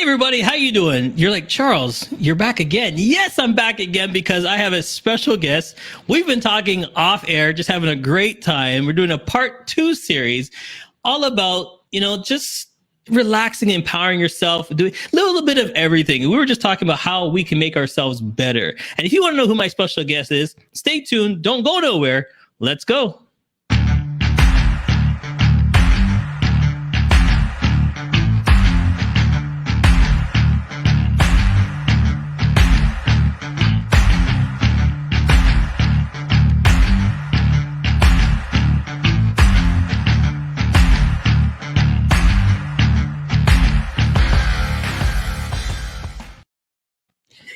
everybody, how you doing? You're like, Charles, you're back again. Yes, I'm back again because I have a special guest. We've been talking off air, just having a great time. We're doing a part 2 series all about, just relaxing, empowering yourself, doing a little bit of everything. We were just talking about how we can make ourselves better. And if you want to know who my special guest is, stay tuned. Don't go nowhere. Let's go.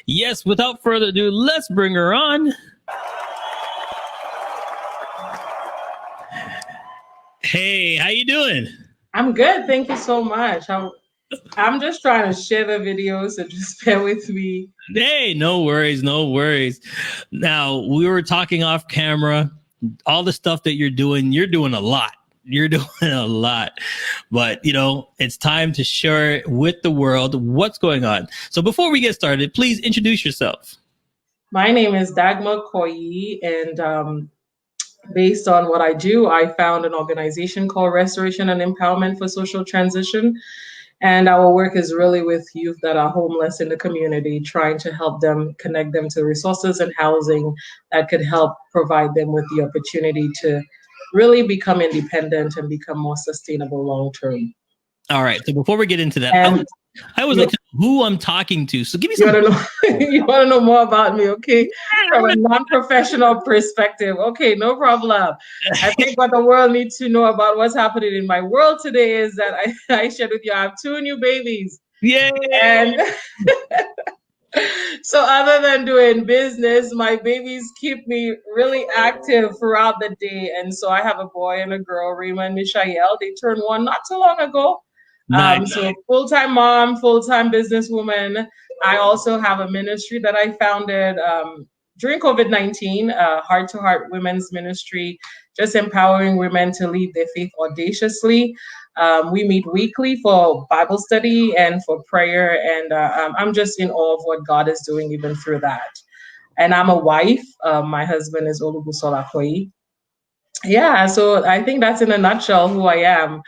Yes, without further ado, let's bring her on. Hey, how you doing? I'm good. Thank you so much. I'm just trying to share the video, so just bear with me. Hey, no worries, no worries. Now, we were talking off camera, all the stuff that you're doing a lot. You're doing a lot, but it's time to share it with the world what's going on. So before we get started, please introduce yourself. My name is Dagma Koyi, and based on what I do, I found an organization called Restoration and Empowerment for Social Transition. And our work is really with youth that are homeless in the community, trying to help them, connect them to resources and housing that could help provide them with the opportunity to really become independent and become more sustainable long term. All right. So before we get into that, I would like to know who I'm talking to. So give me some. You want to know more about me, okay? From a non-professional perspective. Okay, no problem. I think what the world needs to know about what's happening in my world today is that I shared with you, I have 2 new babies. Yay! And so other than doing business, my babies keep me really active throughout the day. And so I have a boy and a girl, Raymond and Michael. They turned 1 not too long ago. Nice. So full-time mom, full-time businesswoman. I also have a ministry that I founded during COVID-19, Heart to Heart Women's Ministry, just empowering women to lead their faith audaciously. We meet weekly for Bible study and for prayer, and I'm just in awe of what God is doing even through that. And I'm a wife. My husband is Dagma Koyi. Yeah, so I think that's in a nutshell who I am.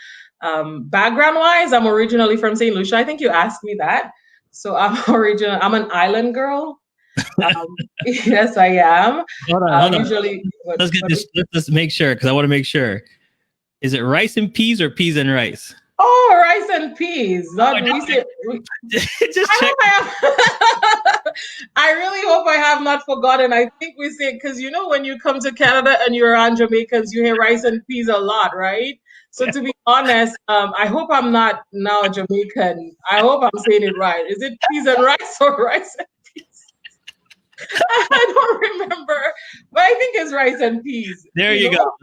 Background-wise, I'm originally from St. Lucia. I think you asked me that. So I'm an island girl. Yes, I am. Hold on. Let's make sure, because I want to make sure. Is it rice and peas or peas and rice? Oh, rice and peas. Just check. I really hope I have not forgotten. I think we say, because when you come to Canada and you're around Jamaicans, you hear rice and peas a lot, right? So to be honest, I hope I'm not now Jamaican. I hope I'm saying it right. Is it peas and rice or rice and peas? I don't remember, but I think it's rice and peas. There you go.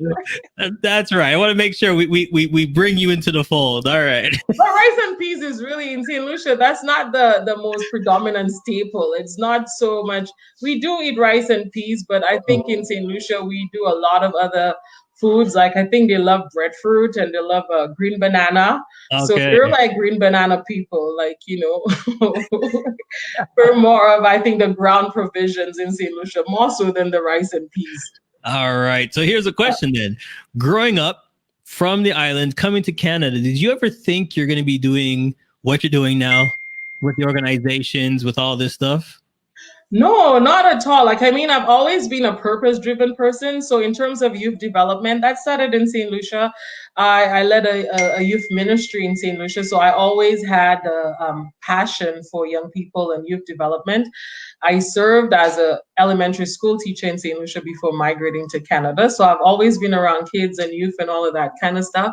That's right. I want to make sure we bring you into the fold. All right. But rice and peas is really in St. Lucia. That's not the most predominant staple. It's not so much. We do eat rice and peas, but I think in St. Lucia we do a lot of other foods. Like I think they love breadfruit and they love green banana. Okay. So we're like green banana people, like, we're more of, I think, the ground provisions in St. Lucia, more so than the rice and peas. All right. So here's a question then. Growing up from the island, coming to Canada, did you ever think you're going to be doing what you're doing now with the organizations, with all this stuff? No, not at all. I've always been a purpose-driven person. So in terms of youth development, that started in St. Lucia. I led a youth ministry in St. Lucia. So I always had a passion for young people and youth development. I served as an elementary school teacher in St. Lucia before migrating to Canada. So I've always been around kids and youth and all of that kind of stuff.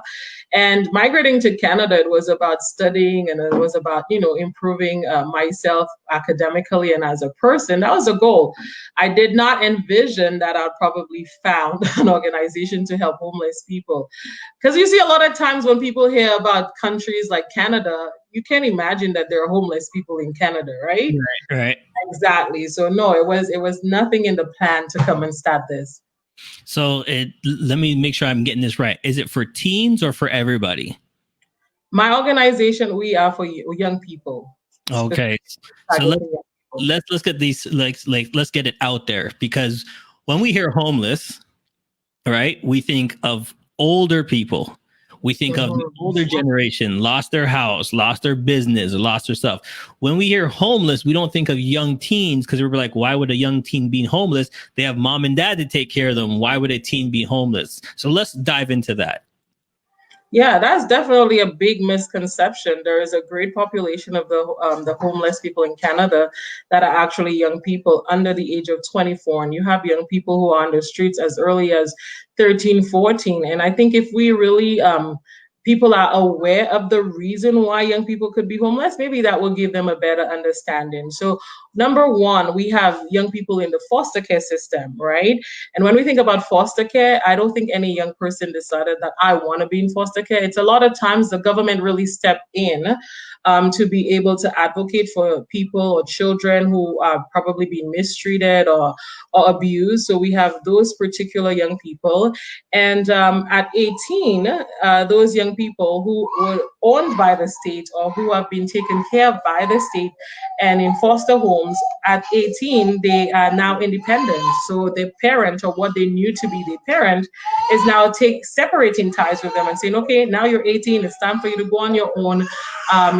And migrating to Canada, it was about studying and it was about, improving myself academically and as a person. That was a goal. I did not envision that I'd probably found an organization to help homeless people. Because you see a lot of times when people hear about countries like Canada, you can't imagine that there are homeless people in Canada, right? Right. Exactly. So no, it was nothing in the plan to come and start this. So let me make sure I'm getting this right. Is it for teens or for everybody? My organization, we are for young people. Okay. So targeting young people. let's get these let's get it out there, because when we hear homeless, right, we think of older people. We think of the Mhm. older generation, lost their house, lost their business, lost their stuff. When we hear homeless, we don't think of young teens, because we're like, why would a young teen be homeless? They have mom and dad to take care of them. Why would a teen be homeless? So let's dive into that. Yeah, that's definitely a big misconception. There is a great population of the homeless people in Canada that are actually young people under the age of 24, and you have young people who are on the streets as early as 13, 14. And I think if we really people are aware of the reason why young people could be homeless, maybe that will give them a better understanding. So, number one, we have young people in the foster care system, right? And when we think about foster care, I don't think any young person decided that I want to be in foster care. It's a lot of times the government really step in to be able to advocate for people or children who are probably being mistreated or abused. So we have those particular young people. And at 18, those young people who were owned by the state or who have been taken care of by the state and in foster homes, at 18, they are now independent. So their parent, or what they knew to be their parent, is now separating ties with them and saying, okay, now you're 18, it's time for you to go on your own.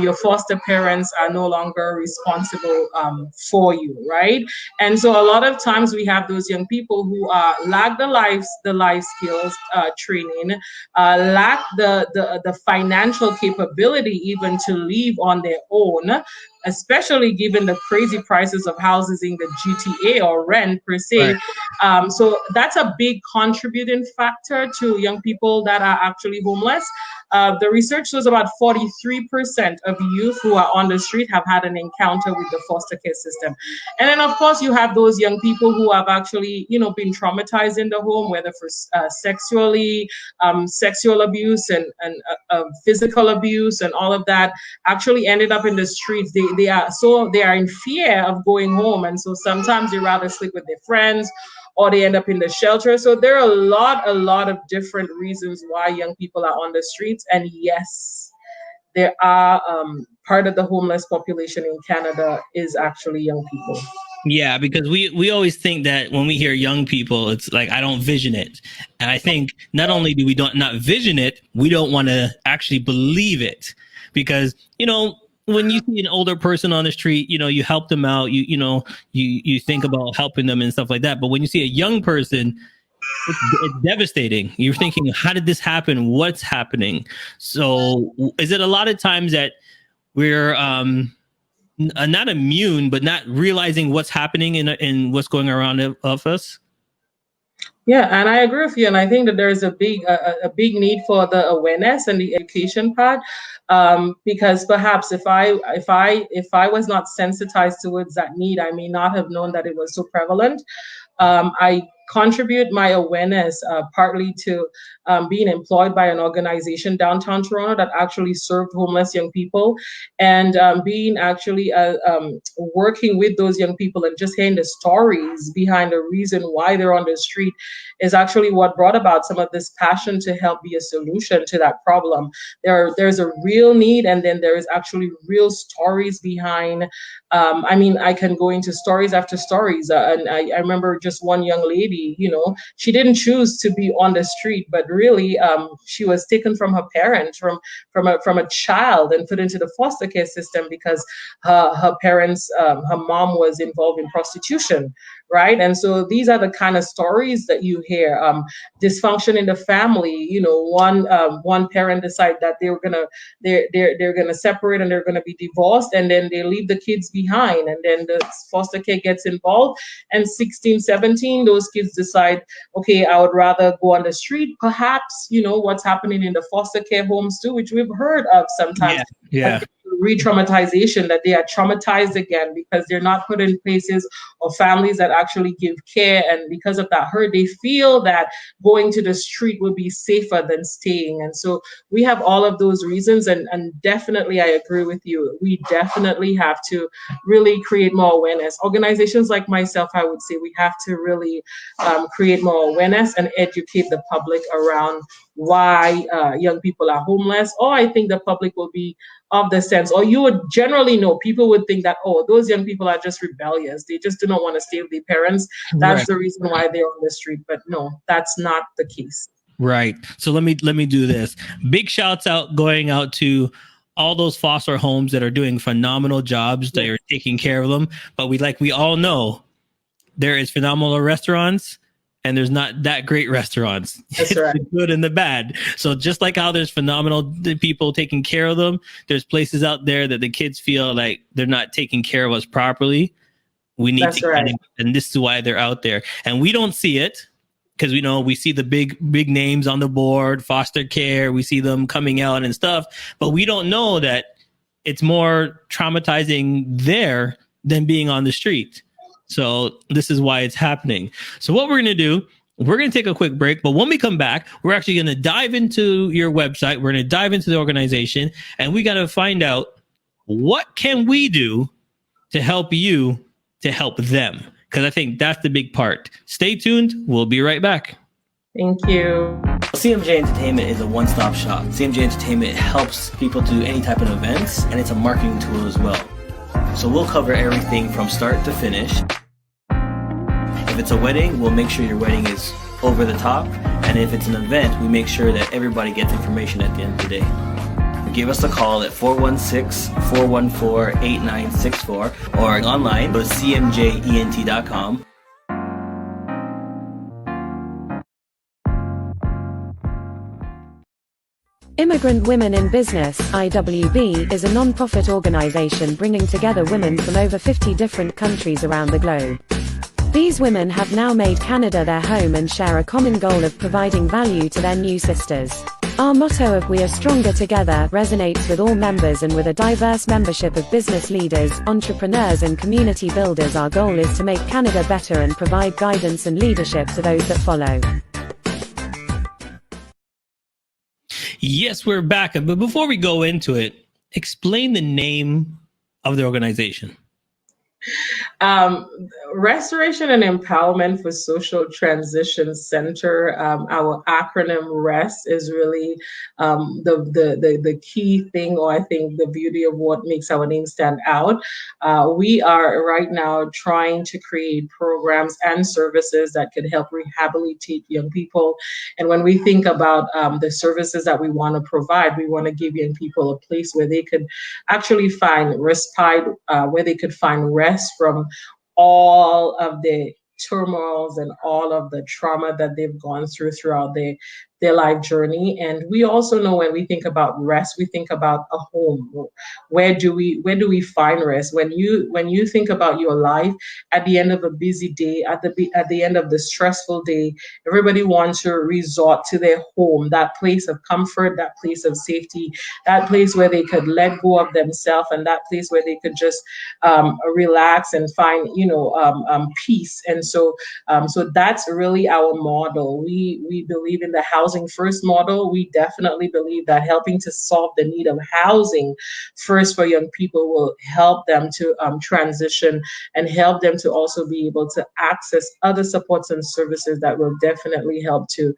Your foster parents are no longer responsible for you, right? And so a lot of times we have those young people who lack the life skills training, lack the financial capability even to live on their own, especially given the crazy prices of houses in the GTA or rent per se. Right. So that's a big contributing factor to young people that are actually homeless. The research shows about 43% of youth who are on the street have had an encounter with the foster care system. And then, of course, you have those young people who have actually, been traumatized in the home, whether for sexual abuse and physical abuse and all of that, actually ended up in the streets. They are in fear of going home, and so sometimes they rather sleep with their friends or they end up in the shelter. So there are a lot of different reasons why young people are on the streets. And yes, there are part of the homeless population in Canada is actually young people. Yeah, because we always think that when we hear young people, it's like I don't vision it. And I think not only do we don't not vision it, we don't want to actually believe it. Because, when you see an older person on the street, you help them out, you think about helping them and stuff like that. But when you see a young person, it's devastating. You're thinking, how did this happen? What's happening? So is it a lot of times that we're not immune, but not realizing what's happening in what's going around of us? Yeah, and I agree with you, and I think that there is a big need for the awareness and the education part, because perhaps if I was not sensitized towards that need, I may not have known that it was so prevalent. I contribute my awareness partly to being employed by an organization downtown Toronto that actually served homeless young people, and being actually working with those young people and just hearing the stories behind the reason why they're on the street is actually what brought about some of this passion to help be a solution to that problem. There's a real need, and then there is actually real stories behind. I can go into stories after stories. And I remember just one young lady, she didn't choose to be on the street, but really she was taken from her parents, from a child, and put into the foster care system because her parents, her mom was involved in prostitution, right? And so these are the kind of stories that you hear. Dysfunction in the family, one parent decide that they're gonna separate and they're gonna be divorced, and then they leave the kids behind, and then the foster care gets involved, and 16, 17, those kids decide, okay, I would rather go on the street. Perhaps what's happening in the foster care homes too, which we've heard of sometimes. Yeah. Yeah. Re-traumatization, that they are traumatized again because they're not put in places or families that actually give care, and because of that hurt they feel that going to the street would be safer than staying. And so we have all of those reasons, and definitely I agree with you, we definitely have to really create more awareness. Organizations like myself, I would say we have to really create more awareness and educate the public around why young people are homeless, or I think the public will be of the sense, or you would generally know, people would think that, oh, those young people are just rebellious. They just do not want to stay with their parents. That's Right. the reason why they're on the street. But no, that's not the case. Right. So let me do this. Big shouts out going out to all those foster homes that are doing phenomenal jobs. They are taking care of them. But we all know there is phenomenal restaurants and there's not that great restaurants. That's It's right. the good and the bad. So just like how there's phenomenal people taking care of them, there's places out there that the kids feel like they're not taking care of us properly. We need That's to right. and this is why they're out there. And we don't see it because we see the big names on the board, foster care, we see them coming out and stuff, but we don't know that it's more traumatizing there than being on the street. So this is why it's happening. So what we're going to do, we're going to take a quick break, but when we come back, we're actually going to dive into your website. We're going to dive into the organization, and we got to find out what can we do to help you to help them, because I think that's the big part. Stay tuned. We'll be right back. Thank you. CMJ Entertainment is a one-stop shop. CMJ Entertainment helps people do any type of events, and it's a marketing tool as well. So we'll cover everything from start to finish. If it's a wedding, we'll make sure your wedding is over the top. And if it's an event, we make sure that everybody gets information at the end of the day. Give us a call at 416-414-8964 or online, go to cmjent.com. Immigrant Women in Business (IWB) is a non-profit organization bringing together women from over 50 different countries around the globe. These women have now made Canada their home and share a common goal of providing value to their new sisters. Our motto of "We are stronger together" resonates with all members, and with a diverse membership of business leaders, entrepreneurs and community builders, our goal is to make Canada better and provide guidance and leadership to those that follow. Yes, we're back. But before we go into it, explain the name of the organization. Restoration and Empowerment for Social Transition Center. Our acronym R.E.S.T is really the key thing, or I think the beauty of what makes our name stand out. We are right now trying to create programs and services that could help rehabilitate young people. And when we think about the services that we want to provide, we want to give young people a place where they could actually find respite, where they could find rest from all of the turmoils and all of the trauma that they've gone through throughout their life journey. And we also know when we think about rest, we think about a home. Where do we find rest? When you think about your life at the end of a busy day, at the end of the stressful day, everybody wants to resort to their home, that place of comfort, that place of safety, that place where they could let go of themselves, and that place where they could just relax and find peace. And so that's really our model. We believe in the housing first model. We definitely believe that helping to solve the need of housing first for young people will help them to transition and help them to also be able to access other supports and services that will definitely help to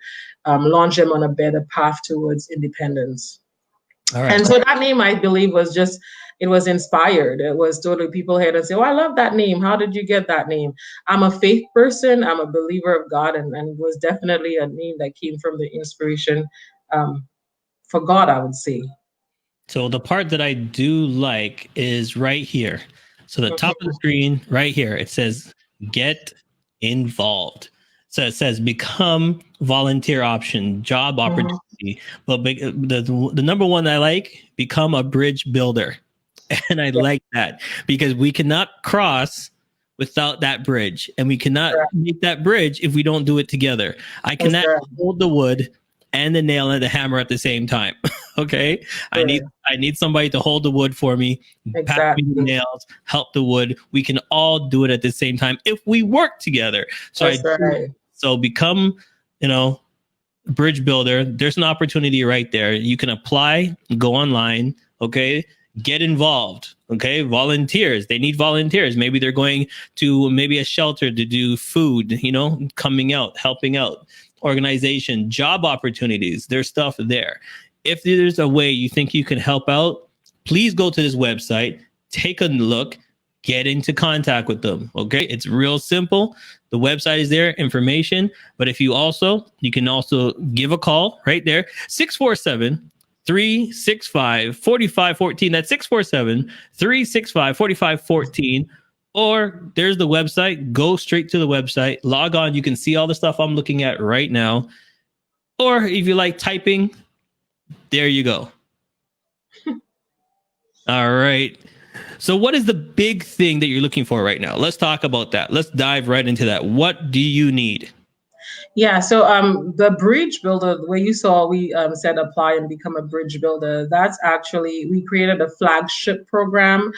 launch them on a better path towards independence. All right. And so that name, I believe, it was inspired. It was totally, people had to say, oh, I love that name. How did you get that name? I'm a faith person. I'm a believer of God. And it was definitely a name that came from the inspiration for God, I would say. So the part that I do like is right here. So the top of the screen right here, it says get involved. So it says become volunteer option, job opportunity. But the number one I like, become a bridge builder. And I like that because we cannot cross without that bridge, and we cannot make that bridge if we don't do it together. I cannot hold the wood and the nail and the hammer at the same time. Okay. I need somebody to hold the wood for me, pass me the nails, help the wood. We can all do it at the same time if we work together. So so become, bridge builder. There's an opportunity right there. You can apply, go online. Okay. Get involved. Okay. Volunteers. They need volunteers. Maybe they're going to a shelter to do food, coming out, helping out. organization, job opportunities. There's stuff there. If there's a way you think you can help out, please go to this website, take a look, get into contact with them. Okay. It's real simple. The website is there, information. But if you can also give a call right there, 647-365-4514. That's 647-365-4514. Or there's the website. Go straight to the website, log on. You can see all the stuff I'm looking at right now. Or if you like typing, there you go. All right. So what is the big thing that you're looking for right now? Let's talk about that. Let's dive right into that. What do you need? Yeah, so the bridge builder, where you saw we said apply and become a bridge builder, that's actually, we created a flagship program.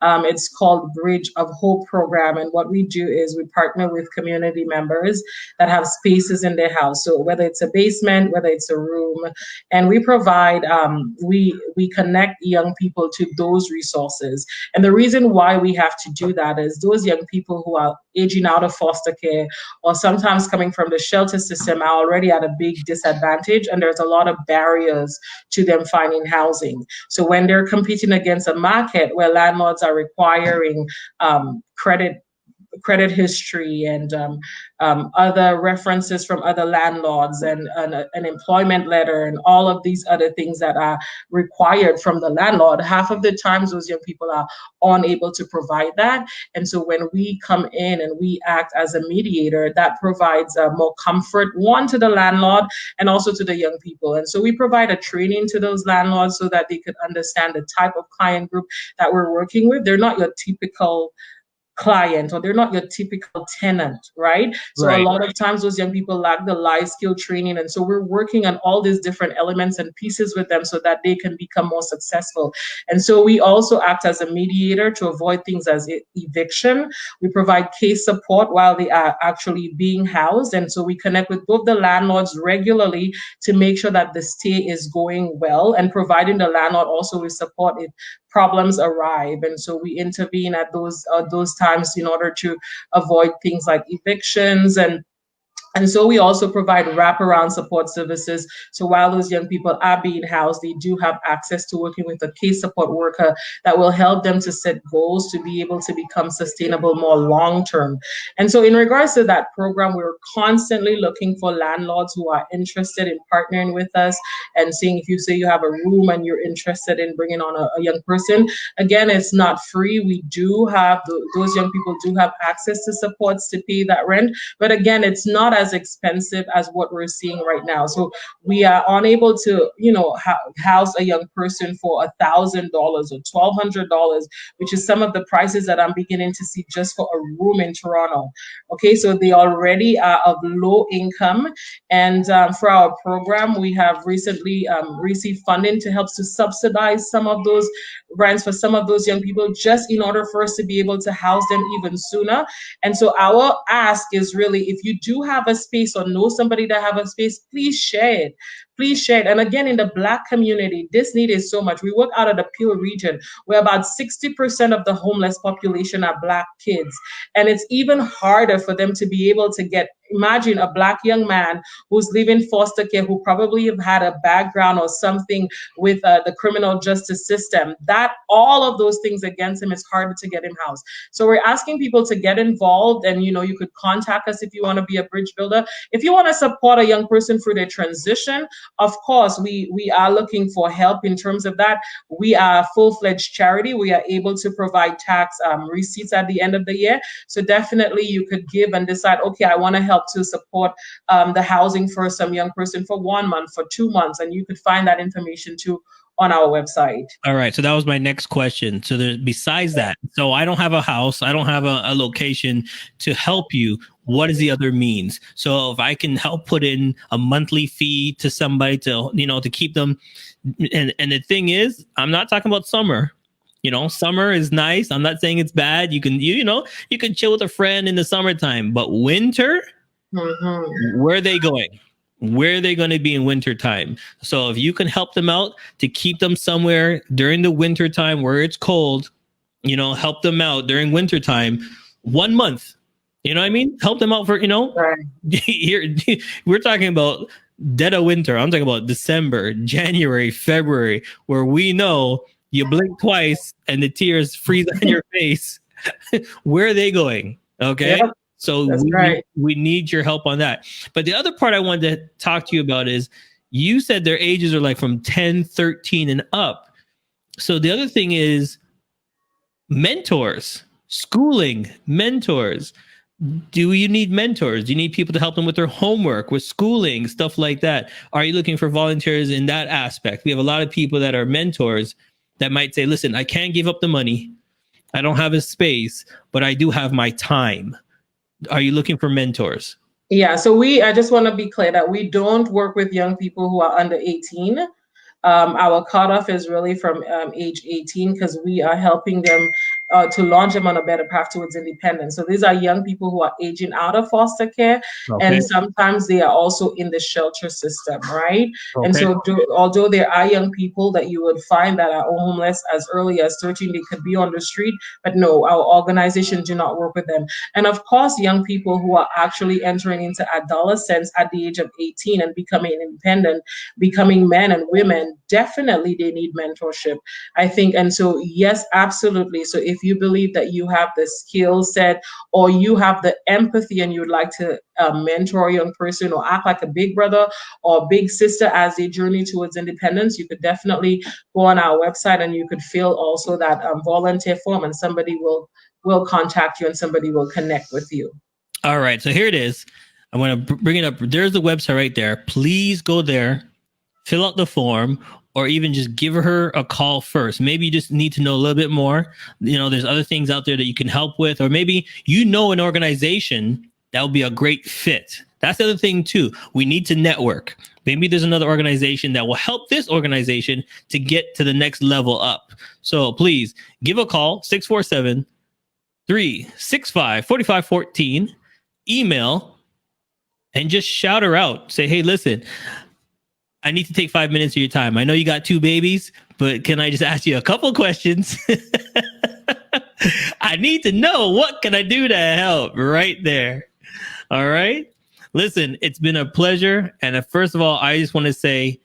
It's called Bridge of Hope program. And what we do is we partner with community members that have spaces in their house. So whether it's a basement, whether it's a room, and we provide, we connect young people to those resources. And the reason why we have to do that is those young people who are aging out of foster care or sometimes coming from the shelter system are already at a big disadvantage, and there's a lot of barriers to them finding housing. So when they're competing against a market where landlords are requiring credit history and other references from other landlords and an employment letter and all of these other things that are required from the landlord, half of the times those young people are unable to provide that. And so when we come in and we act as a mediator, that provides more comfort, one, to the landlord and also to the young people. And so we provide a training to those landlords so that they could understand the type of client group that we're working with. They're not your typical client, or they're not your typical tenant, right? So Right. a lot of times those young people lack the life skill training. And so we're working on all these different elements and pieces with them so that they can become more successful. And so we also act as a mediator to avoid things as eviction. We provide case support while they are actually being housed. And so we connect with both the landlords regularly to make sure that the stay is going well, and providing the landlord also with support if problems arrive. And so we intervene at those times in order to avoid things like evictions. And so we also provide wraparound support services. So while those young people are being housed, they do have access to working with a case support worker that will help them to set goals to be able to become sustainable more long-term. And so in regards to that program, we're constantly looking for landlords who are interested in partnering with us and seeing if you say you have a room and you're interested in bringing on a young person. Again, it's not free. We do have, those young people do have access to supports to pay that rent. But again, it's not as expensive as what we're seeing right now. So we are unable to, house a young person for $1,000 or $1,200, which is some of the prices that I'm beginning to see just for a room in Toronto. Okay, so they already are of low income. And for our program, we have recently received funding to help to subsidize some of those rents for some of those young people, just in order for us to be able to house them even sooner. And so our ask is really, if you do have a space or know somebody that have a space, please share it. Please share it. And again, in the Black community, this need is so much. We work out of the Peel region, where about 60% of the homeless population are Black kids. And it's even harder for them to be able to get, imagine a Black young man who's living foster care, who probably have had a background or something with the criminal justice system. That all of those things against him, it's harder to get him housed. So we're asking people to get involved, and you could contact us if you want to be a bridge builder. If you want to support a young person through their transition, of course, we are looking for help in terms of that. We are a full-fledged charity. We are able to provide tax receipts at the end of the year. So definitely you could give and decide, okay, I want to help to support the housing for some young person for 1 month, for 2 months, and you could find that information too on our website. All right. So that was my next question. So besides that, so I don't have a house, I don't have a location to help you. What is the other means? So if I can help put in a monthly fee to somebody to, to keep them. And the thing is, I'm not talking about summer. Summer is nice. I'm not saying it's bad. You can chill with a friend in the summertime, but winter, where are they going? Where are they going to be in winter time? So if you can help them out to keep them somewhere during the winter time where it's cold, help them out during winter time, 1 month, You know what I mean? Help them out for, Right. here, we're talking about dead of winter. I'm talking about December, January, February, where we know you blink twice and the tears freeze on your face. Where are they going? Okay. Yep, So that's right. we need your help on that. But the other part I wanted to talk to you about is you said their ages are like from 10, 13 and up. So the other thing is mentors, schooling, mentors. Do you need mentors? Do you need people to help them with their homework, with schooling, stuff like that? Are you looking for volunteers in that aspect? We have a lot of people that are mentors that might say, listen, I can't give up the money. I don't have a space, but I do have my time. Are you looking for mentors? Yeah, so I just want to be clear that we don't work with young people who are under 18. Our cutoff is really from age 18 because we are helping them to launch them on a better path towards independence. So these are young people who are aging out of foster care, and sometimes they are also in the shelter system, right? And so although there are young people that you would find that are homeless as early as 13, they could be on the street, but no, our organization do not work with them. And of course, young people who are actually entering into adolescence at the age of 18 and becoming independent, becoming men and women, definitely they need mentorship, I think. And so, yes, absolutely. So if you believe that you have the skill set or you have the empathy and you'd like to mentor a young person or act like a big brother or big sister as they journey towards independence, you could definitely go on our website and you could fill also that volunteer form, and somebody will contact you and somebody will connect with you. All right. So here it is. I want to bring it up. There's the website right there. Please go there, fill out the form, or even just give her a call first. Maybe you just need to know a little bit more. There's other things out there that you can help with, or maybe an organization that would be a great fit. That's the other thing too. We need to network. Maybe there's another organization that will help this organization to get to the next level up. So please give a call, 647-365-4514, email, and just shout her out. Say, hey, listen, I need to take 5 minutes of your time. I know you got 2 babies, but can I just ask you a couple questions? I need to know, what can I do to help right there? All right. Listen, it's been a pleasure. And first of all, I just want to say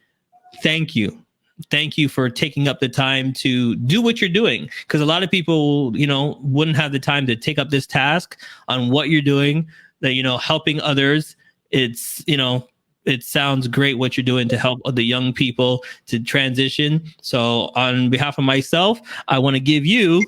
thank you. Thank you for taking up the time to do what you're doing. Because a lot of people, wouldn't have the time to take up this task on what you're doing, that, helping others. It's, it sounds great what you're doing to help the young people to transition. So on behalf of myself, I want to give you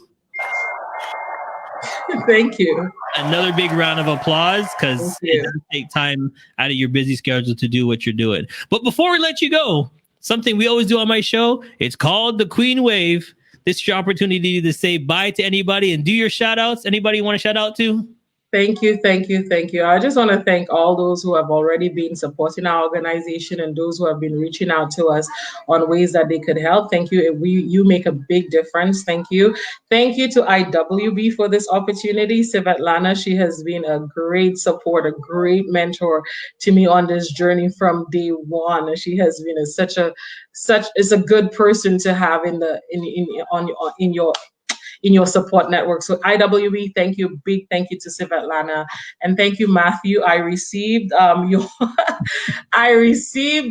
thank you. Another big round of applause, because it does take time out of your busy schedule to do what you're doing. But before we let you go, something we always do on my show, it's called the Queen Wave. This is your opportunity to say bye to anybody and do your shout outs. Anybody you want to shout out to? Thank you. I just want to thank all those who have already been supporting our organization and those who have been reaching out to us on ways that they could help. Thank you. You make a big difference. Thank you. Thank you to IWB for this opportunity. Civic, she has been a great support, a great mentor to me on this journey from day one. She has been is a good person to have in your support network. So IWB, thank you. Big thank you to Svetlana. And thank you, Matthew. I received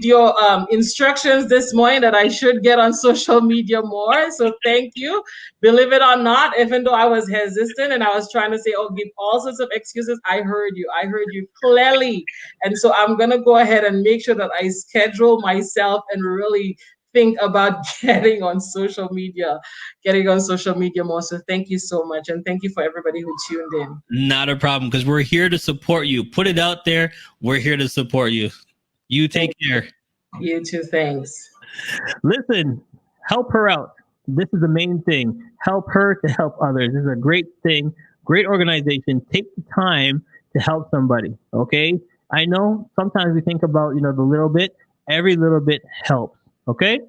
your instructions this morning that I should get on social media more. So thank you. Believe it or not, even though I was hesitant and I was trying to say, give all sorts of excuses, I heard you clearly. And so I'm gonna go ahead and make sure that I schedule myself and really think about getting on social media more. So thank you so much. And thank you for everybody who tuned in. Not a problem, because we're here to support you. Put it out there. We're here to support you. You take care. You too. Thanks. Listen, help her out. This is the main thing. Help her to help others. This is a great thing. Great organization. Take the time to help somebody. Okay. I know sometimes we think about, the little bit. Every little bit helps. Okay?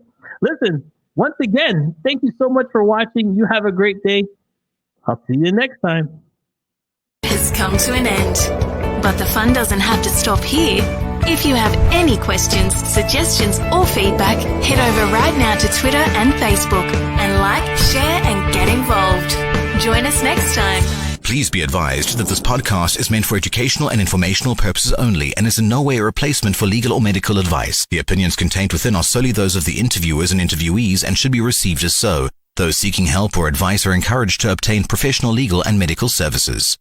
Listen, once again, thank you so much for watching. You have a great day. I'll see you next time. Has come to an end, but the fun doesn't have to stop here. If you have any questions, suggestions, or feedback, head over right now to Twitter and Facebook and like, share, and get involved. Join us next time. Please be advised that this podcast is meant for educational and informational purposes only and is in no way a replacement for legal or medical advice. The opinions contained within are solely those of the interviewers and interviewees and should be received as so. Those seeking help or advice are encouraged to obtain professional legal and medical services.